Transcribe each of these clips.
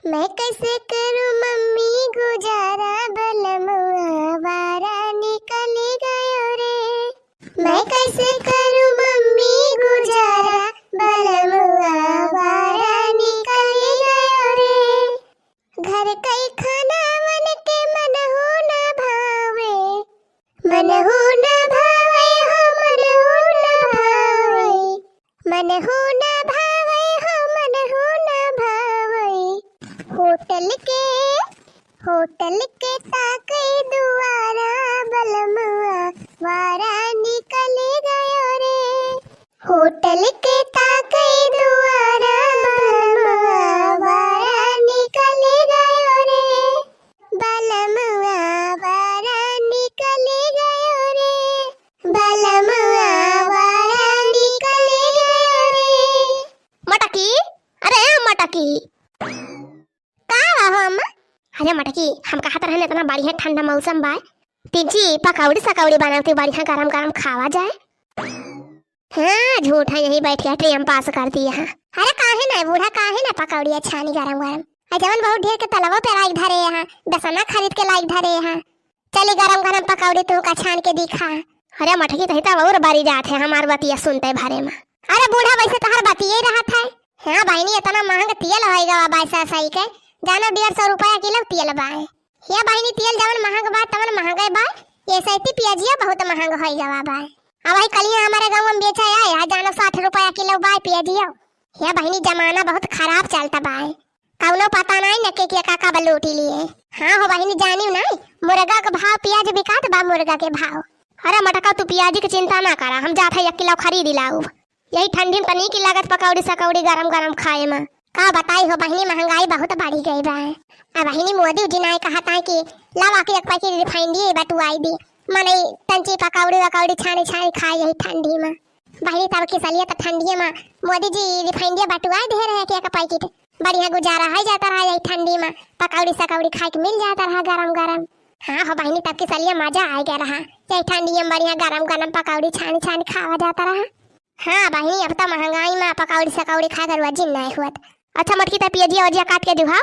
मैं कैसे करूं मम्मी गुजारा बलमुआ वारा निकल गयो रे। मैं कैसे करूं मम्मी गुजारा बलमुआ वारा निकल गयो रे। घर कई खाना मन के मन हो न भावे, मन हो न भावे हो मन हो न भावे, मन हो न भावे हो मन हो न भावे। होटल के ताके दुआरा बलमुआ वारा निकल गयो रे। होटल के ताके दुआरा बलमुआ वारा निकल गयो रे। बलमुआ वारा निकल गयो रे। बलमुआ वारा निकल गयो रे। मटकी, अरे मटकी अम्मा। अरे मटकी हम कहा रहने इतना बढ़िया ठंडा मौसम बा, तिजी पकौड़ी सकौड़ी बनाती बढ़िया गरम गरम खावा जाए। हाँ झूठ है, यही बैठ के टाइम पास करती है। अरे काहे ना बूढ़ा काहे ना पकौड़ी अच्छा नहीं गरम गरम। जवन बहुत ढेर के तलवा पे लाइक धरे यहाँ, बेसना खरीद के लाइक धरे यहाँ। चली गरम गरम पकौड़ी तू का छान के दिखा। अरे मटकी तहिता और बारी जात है हमार बतिया सुनते भरे में। अरे बूढ़ा वैसे तो हर बतिये रहा था। हाँ बहनी इतना महंगा तेल होएगा बाईसा सही के जानो 150 रुपया किलो तेल बा। ये बहनी तेल जवन महंग बा तवन महंगा बा, ये सैती पियाजिया बहुत महंग होइगा बा। अब भाई कलिया हमारे गांव में बेचा है जानो 60 रुपया किलो बा पियाजिया। ये बहनी जमाना बहुत खराब चलता बा, कौनो पता नहीं न के काका बलूटी लिए। हाँ हो बहनी जानी नहीं मुर्गा के भाव प्याज बिकात बा मुर्गा के भाव। अरे मटका तू प्याजी की चिंता ना करा, हम जाते 1 किलो खरीद लाऊ। यही ठंडी में तनी की लागत पकौड़ी सकौड़ी गरम गरम खाए में। का बताई हो बहनी महंगाई बहुत बढ़ी गई बा। अब बहनी मोदी जी ने कहा था कि लावा के 1 पैकेट रिफाइंड दिए बटुआई दी मने तंची पकौड़ी वकौड़ी छानी छानी खाई यही ठंडी में। बहनी तब की सलिया तो ठंडी में मोदी जी रिफाइंड बटुआई दे रहे के 1 पैकेट बढ़िया गुजारा है जाता रहा यही ठंडी में, पकौड़ी सकौड़ी खाए के मिल जाता रहा गरम गरम। हाँ हो बहनी तब की सलिया मजा आ गया रहा, यही ठंडी में बढ़िया गरम गरम पकौड़ी छानी छानी खावा जाता रहा। हाँ बहनी अब तो महंगाई में पकौड़ी सकौड़ी खा कर वजन नहीं हुआ। अच्छा मटकी ता पियाजी और काट के दिखाओ,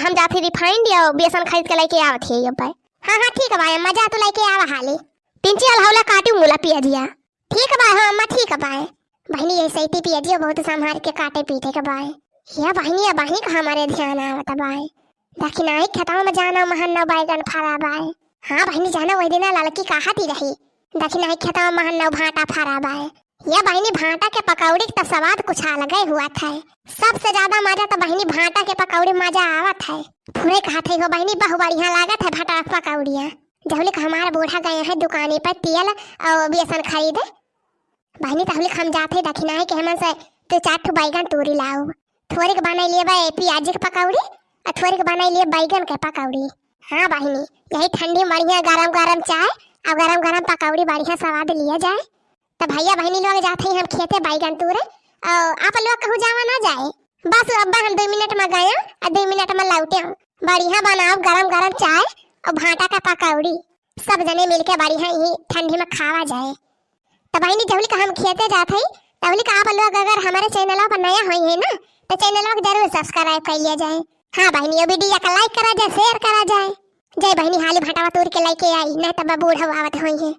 हम जाते रिफाइंड या बेसन खरीद के लेके आवत है अब। हाँ हाँ ठीक है भाई मजा तो लेके आवा हाली। तिंची अलहौला काटू मुला पियाजिया। ठीक है भाई, हाँ अम्मा ठीक है भाई। बहनी ये सही पियाजी बहुत संभाल के काटे पीटे के भाई। या बहनी का हमारे ध्यान आवत भाई। दक्षिणाई खेतों में जाना महन्ना बैगन फरा भाई। हाँ बहनी जाना वही दिन लड़की कहती रही दक्षिणाई खेतों में महन्ना भाटा फरा भाई। यह बहनी भाटा के पकौड़ी का स्वाद कुछ अलग हुआ था। सबसे ज्यादा मजा तो बहनी भाटा के पकौड़ी मजा आवत है। पूरे कहते हो बहनी बहुत बढ़िया लागत है भाटा के पकौड़िया। जब हमारा बूढ़ा गया है दुकाने पर तेल और बेसन खरीदे बहनी तब हम जाते दक्षिणाई के हमन से तो 4 बैगन तोड़ी लाओ। थोड़ी के बना लिए प्याज के पकौड़ी और थोड़ी के बना लिए बैगन के पकौड़ी। हाँ बहनी यही ठंडी बढ़िया गरम गरम चाय और गरम गरम पकौड़ी बढ़िया स्वाद लिया जाए। तो भैया बहनी लोग जाते हैं हम खेते बैगन तोड़े और आप लोग कहूँ जावा ना जाए। बस अब्बा हम 2 मिनट में गए और 2 मिनट में लौटे हम। बढ़िया बनाओ गरम गरम चाय और भाटा का पकौड़ी सब जने मिलके बढ़िया ही ठंडी में खावा जाए। तो बहनी जब हम खेते जाते हैं तब आप लोग अगर हमारे चैनल पर नया हुई है ना तो चैनल को जरूर सब्सक्राइब कर लिया जाए। हाँ बहनी ये वीडियो का लाइक करा जाए शेयर करा जाए। जय बहनी हाली भाटावा तोड़ के लेके आई नहीं तब बूढ़ा आवत हुई है।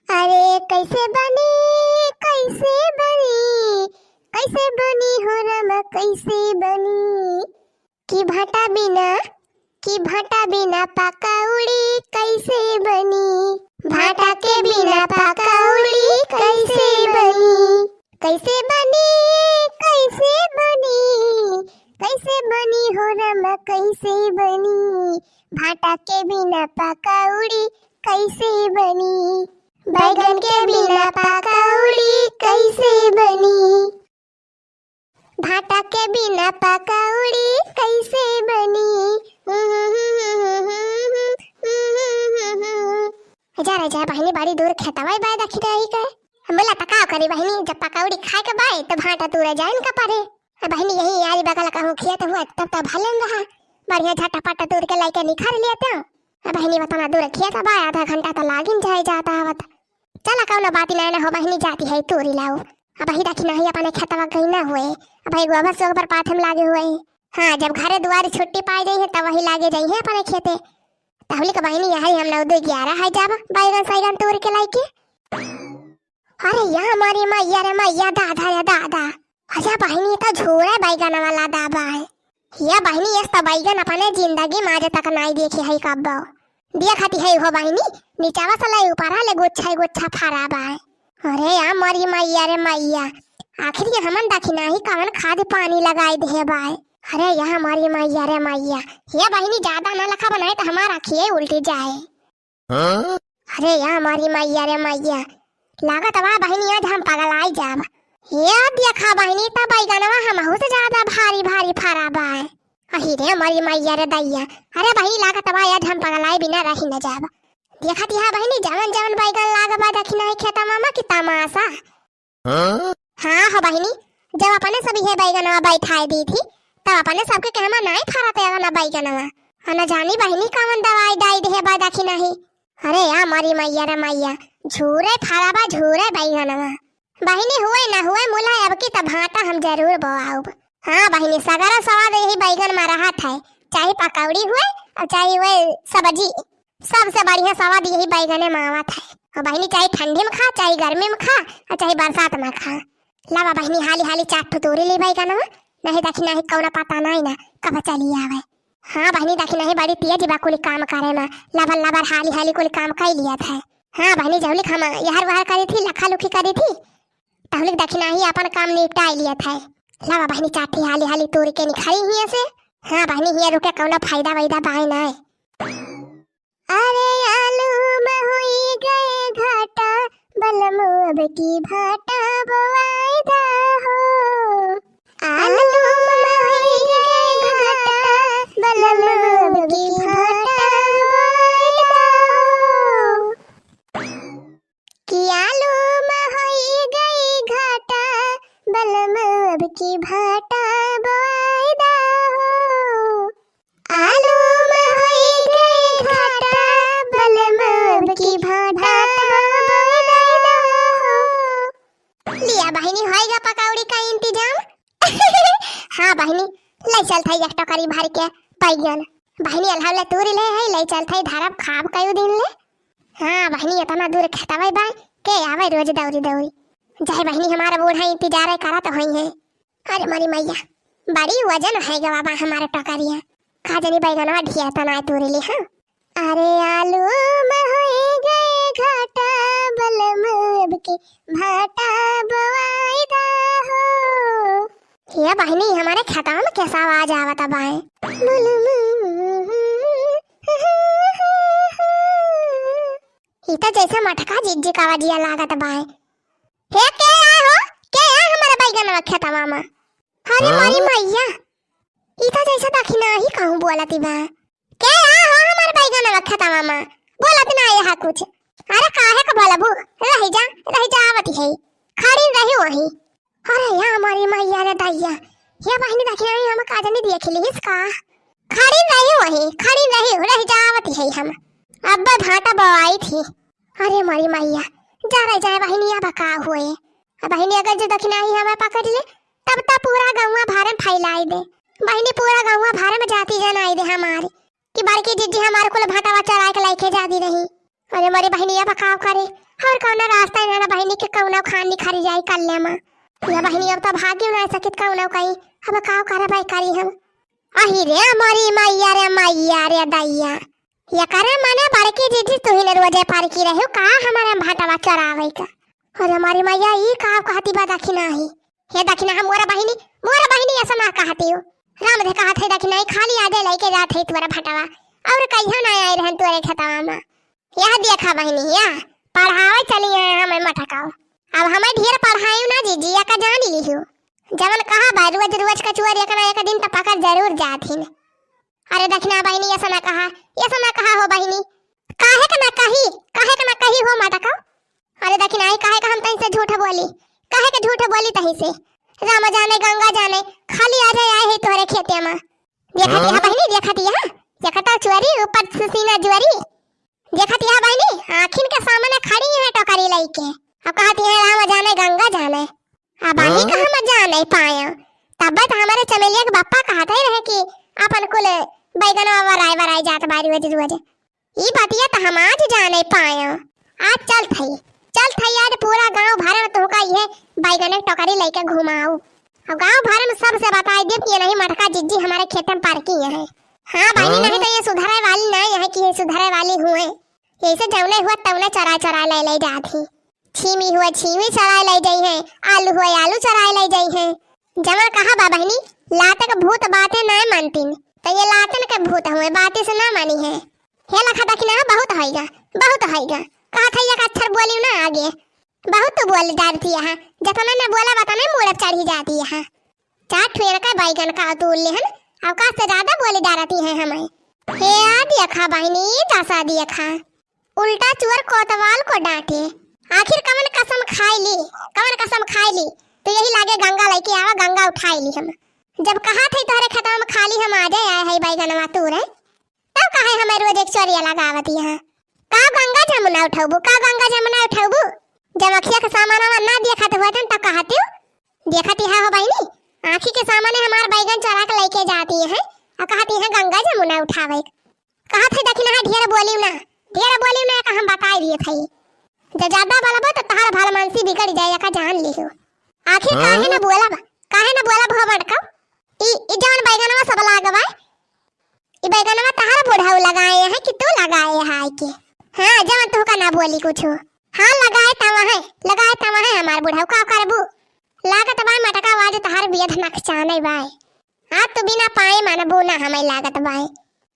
अरे कैसे बनी हो रमा कैसे बनी कि भाटा बिना पकौड़ी कैसे बनी। भाटा के बिना पकौड़ी कैसे बनी। कैसे बनी हो रमा कैसे बनी। भाटा के बिना पकौड़ी कैसे बनी। बैगन के बिना पकौड़ी कैसे बनी। भाटा के बिना पकौड़ी कैसे बनी। जा बहनी बड़ी दूर खेतवा बाय दखी रही के बोला तका करी बहनी जब पकौड़ी खाए के बाय तो भाटा तूरे जाइन का परे। बहनी यही यारी बगल कहूँ खेत हुआ तब तो भलन रहा बढ़िया झटापटा तोड़ के लेके निखर लेते हो। बहनी बताना दूर खेत बा आधा घंटा तो लागिन जाए जाता आवत। चला कौन बात नहीं हो बहनी जाती है तोरी लाओ। अब ही देखी नहीं अपने खेतवा गई ना हुए अब ही गोबर से ऊपर पाथम लागे हुए। हाँ जब घरे दुआरे छुट्टी पाई गई है तब वही लागे जाई है अपने खेते। तहली का बहनी यहाँ हम 9-2-11 है जब बैगन सैगन तोड़ के लाई के। अरे यहाँ हमारी मैया रे मैया दादा या दादा अच्छा बहनी तो झोरा बैगन वाला दाबा है। या बहनी ये सब बैगन अपने जिंदगी में आज तक नहीं देखी है कब देखती है हो बहनी नीचावा से लाई ऊपर ले गुच्छा फरा बा है। अरे यार हमारी मैया रे मैया आखिर ये हमन दखिना ही कवन खाद पानी लगाई दे बाय। अरे यहाँ हमारी मैया रे मैया ये बहनी ज्यादा ना लखा बनाए तो हमारा खिए उल्टी जाए। अरे यहाँ हमारी मैया रे मैया लागत बा बहनी आज हम पगलाई जाब। ये देखा बहनी तब बैगनवा हमहु से ज्यादा भारी भारी फरा बा है। अही रे हमारी मैया रे दैया अरे बहनी लागत बा आज हम पगलाई बिना रही न जाब। देखा तिहा बहनी जवन जवन बैगन लाग बा दखिना है खेता मामा की तमाशा। हाँ हो बहनी जब अपने सभी है बैगनवा बैठाई दी थी तब अपने सबके कहना नहीं फराते ना बैगनवा न जानी बहनी कवन दवाई डाई दे बा दखिना ही। अरे यार हमारी मैया रे मैया झूरे फराबा झूरे बैगनवा बहनी हुए ना हुए मुला अब की तब भाटा हम जरूर बोआऊब। हाँ बहनी सगरा स्वाद यही बैगन में रहा था चाहे पकौड़ी हुए और चाहे हुए सब्जी सबसे बढ़िया स्वाद यही बैगने मावा था। और बहनी चाहे ठंडी में खा चाहे गर्मी में खा और चाहे बरसात में खा। लावा बहनी हाली हाली चाट तोड़ी ली बैगनवा नहीं दखिना ही कौना पता नहीं ना कब चली आवे। हाँ बहनी दखिना ही बड़ी तेज बा कुल काम करे में लबर लबर हाली हाली कुल काम कर लिया था। हाँ बहनी जहुलिक हम यहर वहर करी थी लखा लुखी करी थी तहुलिक दखिना ही अपन काम निपटा लिया था। लावा बहनी चाटी हाली हाली तोड़ के निखारी हिया से। हाँ बहनी हिया रुके कौनो फायदा वैदा बाय ना। अरे आलू में हुई गए घाटा बलमोब की भाटा बवायदा हो। आलू में हुई गए घाटा बलमोब की भाटा बवायदा हो। कि आलू में हुई गई घाटा बलमोब की भाटा बवायदा हो। आलू में हुई गई घाटा बलमोब की भाटा बवायदा हो। लिया बहनी होएगा पकौड़ी का इंतजाम। हाँ बहनी ले चल थाई एक टोकरी भर के बैगन बहनी अलहले तूरी ले है ले चल थाई धरब खाब कयु दिन ले। हाँ बहनी इतना दूर खतवे बा के आवे रोज दौरी दौरी जाए बहनी हमारा बूढ़ा इंतजार करा तो होई है। अरे मरी मैया बड़ी वजन है गा बाबा हमारे टोकरिया खा जनी बैगनवा ढिया तना तूरी ली। हाँ अरे आलू में होए गए घाटा बलमोब की भाटा बवायदा हो। ये बहनी हमारे खाता में कैसा आवाज आवत बाए। इता जैसे मटका जिज्जी का आवाजिया लागत बाए। हे के आ हो के आ हमारे बैगन रखे मामा। अरे मारी मैया इता जैसे दखिना ही कहूं बोलती बा के आ हो हमारे बैगन रखे मामा बोलत ना यह कुछ। अरे काहे का बोलबू रही जा आवती है खड़ी रही वही। अरे यार हमारी मैया रे दैया ये बहनी दखिना ही हम काजनी देख ली इसका खड़ी रही रही जावती है हम अब भाटा बवाई थी। अरे मारी मैया जा बहनी अब का हुए बहनी अगर जो दखिना ही हमें पकड़ ले तब तक पूरा गाँव भारे में फैलाई दे। बहनी पूरा गाँव भारे में जाती जनाई दे हमारी कि बड़की जिज्जी हमारे को भाटा चढ़ा के लेके जाती रही। अरे मारी बहनी अब का करे और कौन रास्ता है बहनी के कौना खान निखरी जाई कल्ले में या बहनी अब तो भाग्य ना सकित कौना कहीं अब का करे भाई करी हम। अही रे हमारी मैया रे दैया ये करे माने बड़की जिज्जी तू ही ने रोजे पार की रहे का हमारे भाटा चढ़ावे का। और हमारी मैया ई का कहती बा दखिना ही हे दखिना हम मोरा बहनी ऐसा ना कहती हो राम दे कहत है दखिना खाली आदे लेके जात है तोरा भटवा और कहियो ना आई रहन तोरे खेतवा में। यह देखा बहनी या पढ़ावे चली है हमें मटकाओ अब हमें ढेर पढ़ाई ना जीजी या का जान ली हो जवन कहा बा रोज का चुअर एक दिन तो पकड़ जरूर जाती। अरे दखिना बहनी ऐसा ना कहा हो बहनी काहे का ना कही हो मटकाओ। अरे दखिना काहे का हम तहीं से झूठ बोली तहीं से राम जाने गंगा जाने खाली आ जाए आए है तोरे खेते में। देखती है बहनी देखता चुअरी ऊपर से सीना जुअरी देखती है बहनी आखिन के सामने खड़ी है टोकरी लेके अब कहती है राम जाने गंगा जाने अब आही का हम जान नहीं पाया। तब तो हमारे चमेलिया के बापा कहते रहे कि अपन कुल बैगन वराय जात बारी वजह ई बतिया तो हम आज जाने पाए। आज चल थई आज पूरा गांव भर में तोका ये बैगन की टोकरी लेके घुमाऊ और गांव भर में सबसे बताई दे कि नहीं मटका जिज्जी हमारे खेत में पार की है। हाँ भाई नहीं तो ये सुधरे वाली नहीं है कि ये सुधरे वाली हुए ऐसे जौने हुआ तौने चरा ले जाती। छीमी हुआ छीमी चरा ले जाई है, आलू हुआ आलू चरा ले जाई है। जमा कहा बा बहनी लातक भूत बातें नहीं मानती तो ये लातन के भूत हुए बातें से ना मानी है। हे लखा दखिना बहुत होइगा कहा था ये अक्षर बोली ना आगे बहुत तो बोल डालती है जतना ने बोला बताने मुड़प चढ़ी जाती है। चाट फेर का बैगन का तूल लेहन अवकाश से ज्यादा बोली डालती है हमें। हे आदि खा बहनी दसा दिया खा उल्टा चोर कोतवाल को डांटे। आखिर कमन कसम खाई ली तो यही लागे गंगा लेके आवा गंगा उठाई ली हम। जब कहा थे तोहरे खेतवा में खाली हम आ जाए है बैगनवा तूरे तब कहे हमें रोज एक चोरिया लगावती है। का गंगा जमुना उठाबू जब अखिया के सामान ना देखत हुआ तब कहते हो देखती है हो बहनी आँखी के सामने हमार बैगन चरा के लेके जाती है और कहती है गंगा जमुना उठावे। कहा थे दखिना ढेर बोली ना का हम बताई दिए थे जब ज्यादा बोलबो तो तहार भल मानसी बिगड़ जाए का जान लियो। आखिर काहे ना बोला भो बड़का ई जान बैगनवा सब लागवा ई बैगनवा तहार बुढ़ाऊ लगाए है कि तू लगाए है के। हां जवन तू का ना बोली कुछ हां लगाए तवा है हमार बुढ़ाऊ का करबू लागत बाय मटका वाज तहार बेध नकचाने बाय आज तो बिना पाए मानबू ना हमें लागत बाय।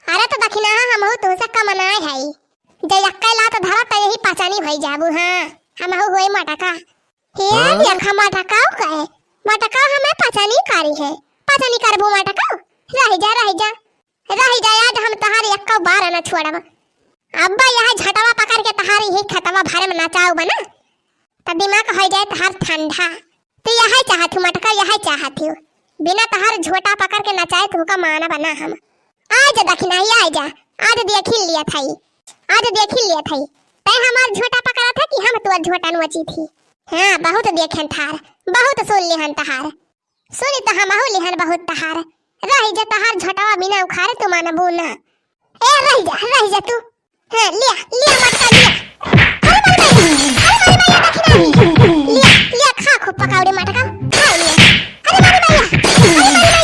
अरे तो दखिना हम हो तो से कमनाए है जे यक्का ला तो धरा त यही पहचानी भई जाबू। हां हम हो होई मटका हे देखा मटका कहे मटका हमें पहचानी कारी है पहचानी करबू मटका रह जा आज हम तहार यक्का बार न छोड़ब। अब्बा यह झटवा पकड़ के तहारी ही खतवा भरे में नचाऊ बना त दिमाग हो जाए तहार ठंडा तो यही चाहती मटका यही चाहती बिना तहार झोटा पकड़ के नचाए तू का माना बना हम। आज दखिना आज देख ही लिया था तै हमार झोटा पकड़ा था कि हम तो झोटा नोची थी। हां बहुत देखें थार बहुत सुन लिहन तहार सुनी तो हम हो लिहन बहुत तहार रह जा तहार झोटावा बिना उखाड़े तो मानबू ना। ए रह जा तू। हां लिया मटका लिया खा खूब पकाओ रे मटका खा लिया। अरे मारी भैया